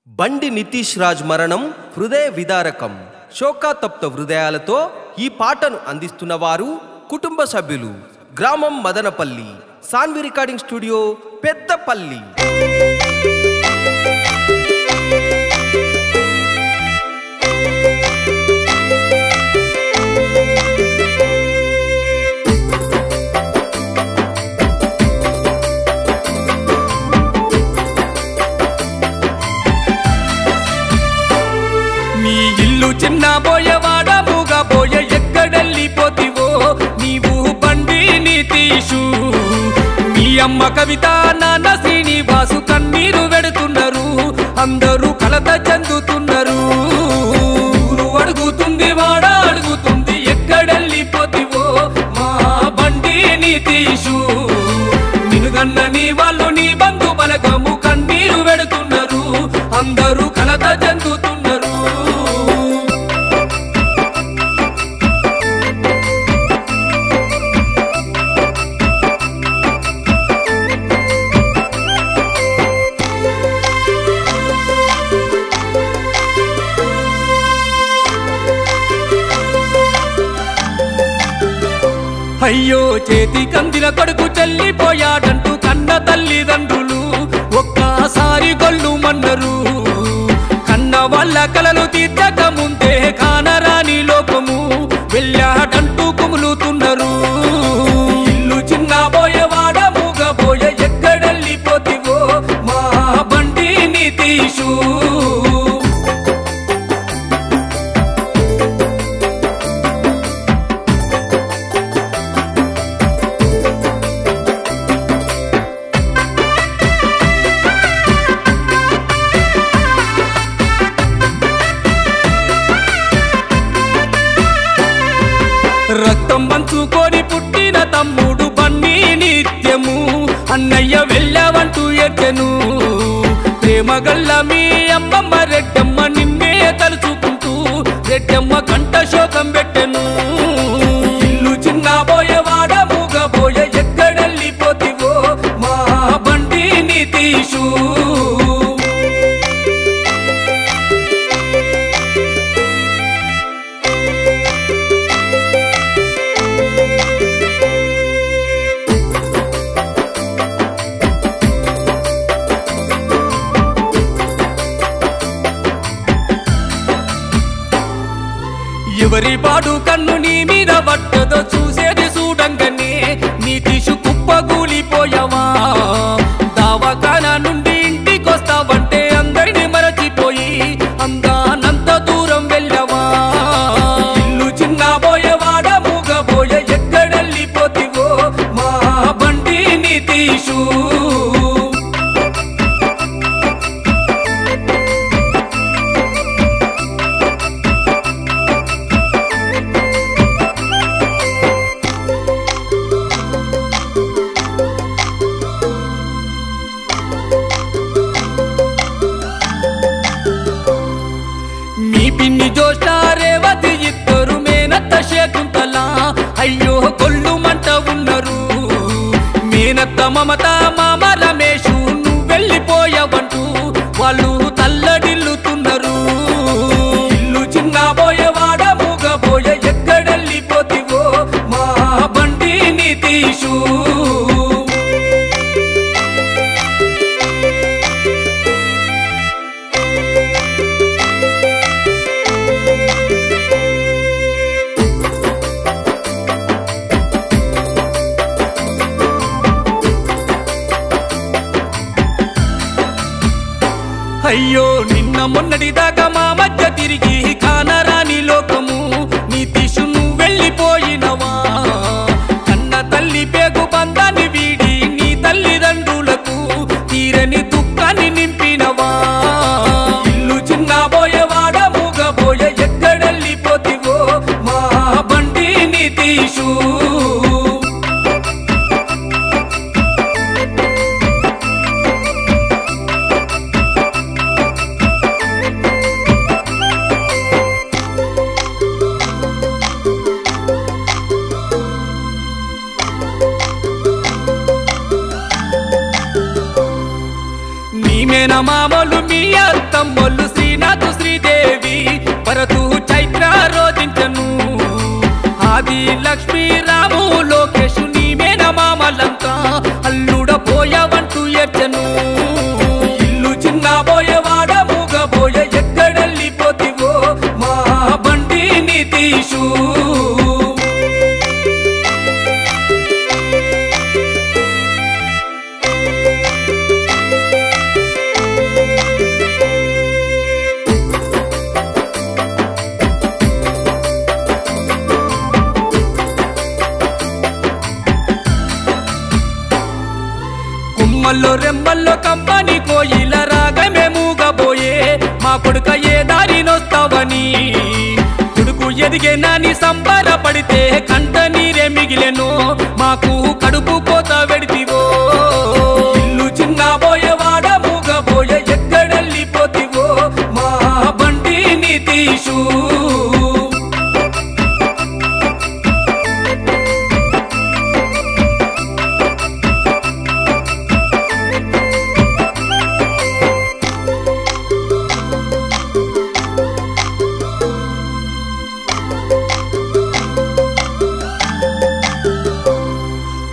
బండి నితీష్ రాజ్ మరణం హృదయ విదారకం. శోకాతప్త హృదయాలతో ఈ పాటను అందిస్తున్న వారు కుటుంబ సభ్యులు. గ్రామం మదనపల్లి, సాన్వి రికార్డింగ్ స్టూడియో, పెద్దపల్లి. చిన్న బోయవాడ మూగబోయ ఎక్కడెళ్ళిపోతివో నీవు బండి నితీషు. మీ అమ్మ కవిత, నాన్న శ్రీనివాసు కన్నీరు వెడుతున్నారు, అందరూ కలత చెందుతున్నారు. ఊరు అడుగుతుంది, వాడ అడుగుతుంది, ఎక్కడెళ్ళిపోతివో మా బండి నితీషు. నినుగన్న నీ వాళ్ళు, నీ బంధు బలగము కన్నీరు వెడుతున్నారు, అందరూ కలత చెందుతున్నారు. అయ్యో చేతి కందిన కొడుకు చెల్లిపోయాడంటూ కన్న తల్లిదండ్రులు ఒక్కసారి గొల్లు మన్నరు. కన్న వాళ్ళ కలలు తీర్చక ముందే కానరాని లోకము వెళ్ళాడంటూ కుములుతున్నారు. ఇల్లు చిన్న బోయవాడ మూగబోయ ఎక్కడెళ్ళిపోతివో మా బండి నితీషు. రక్తం పంచుకొని పుట్టిన తమ్ముడు బన్నీ నిత్యము అన్నయ్య వెళ్ళావంటూ ఎట్టెను. ప్రేమగల్ల మీ అమ్మమ్మ రెడ్డమ్మ నిన్నే తలుచుకుంటూ రెడ్డమ్మ కంట శోకం పెట్టెను. ఇల్లు చిన్న బోయవాడ మూగబోయ ఎక్కడెళ్ళిపోతివో మా బండి నితీషు. ఎవరి పాడు కన్ను నీ మీద పట్టదో చూసేది చూడంగానే నితీషు కుప్పగూలిపోయావా. దావఖానా నుండి ఇంటికొస్తావంటే అందరిని మరచిపోయి అందానంత దూరం వెళ్ళవా. ఇల్లు చిన్న బోయవాడ మూగబోయ ఎక్కడెళ్ళిపోతివో మా బండి నితీషు. మీ పిన్ని జోష్ణ రేవతి ఇద్దరు మేనత్త శకుంతల అయ్యో కొల్లు మంట ఉన్నారు. మేనత్త మమత, మామ రమేషు నువ్వు వెళ్ళిపోయావంటూ వాళ్ళు తల్లడిల్లుతున్నారు. ఇల్లు చిన్న బోయవాడ మూగబోయ ఎక్కడెళ్ళిపోతివో మా బండి నితీషు. అయ్యో నిన్న మొన్నటి దాకా మా మధ్య తిరిగి కానరాని లోకము నితీషు నువ్వు వెళ్ళిపోయినవా. కన్న తల్లి పేగు బంధాన్ని వీడి నీ తల్లిదండ్రులకు తీరని దుఃఖాన్ని నింపినవా. ఇల్లు చిన్న బోయవాడ మూగబోయ ఎక్కడెళ్ళిపోతివో మా బండి నితీషు. మేనమామలు మీ అత్తమ్మలు శ్రీనాథు శ్రీదేవి భరతు చైత్ర రోధించను ఆది లక్ష్మీ రాము లోకేశు నీ మేనమామలంతా అల్లుడ పోయవంటూ ఏడ్చను ఇల్లు చిన్న పోయేవాడ మూగబోయ ఎక్కడెళ్ళిపోతివో మా బండి నితీషు కొమ్మల్లో రెమ్మల్లో కమ్మని కోయిల రాగమే మూగబోయే మా కొడుక ఏ దారినొస్తావని కొడుకు ఎదిగే నాని సంబరపడితే కంట నీరే మిగిలెను మాకు కడుపు కోత వెడితివో ఇల్లు చిన్న పోయేవాడ మూగబోయే ఎక్కడెళ్ళిపోతివో మా బండి నితీషు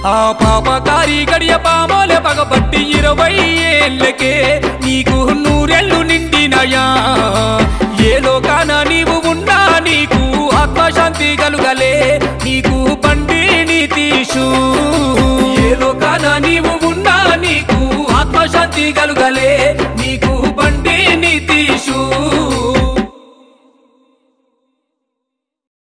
ఆ పాపకారి గడియ పామోలే పగబట్టి 20 ఏళ్ళకే నీకు 100 ఏళ్ళు నిండినయా ఏ లోకాన నీవు ఉన్నా నీకు ఆత్మశాంతి కలుగలే నీకు బండి నితీషు ఏ లోకాన నీవు ఉన్నా నీకు ఆత్మశాంతి కలుగలే నీకు బండి నితీషు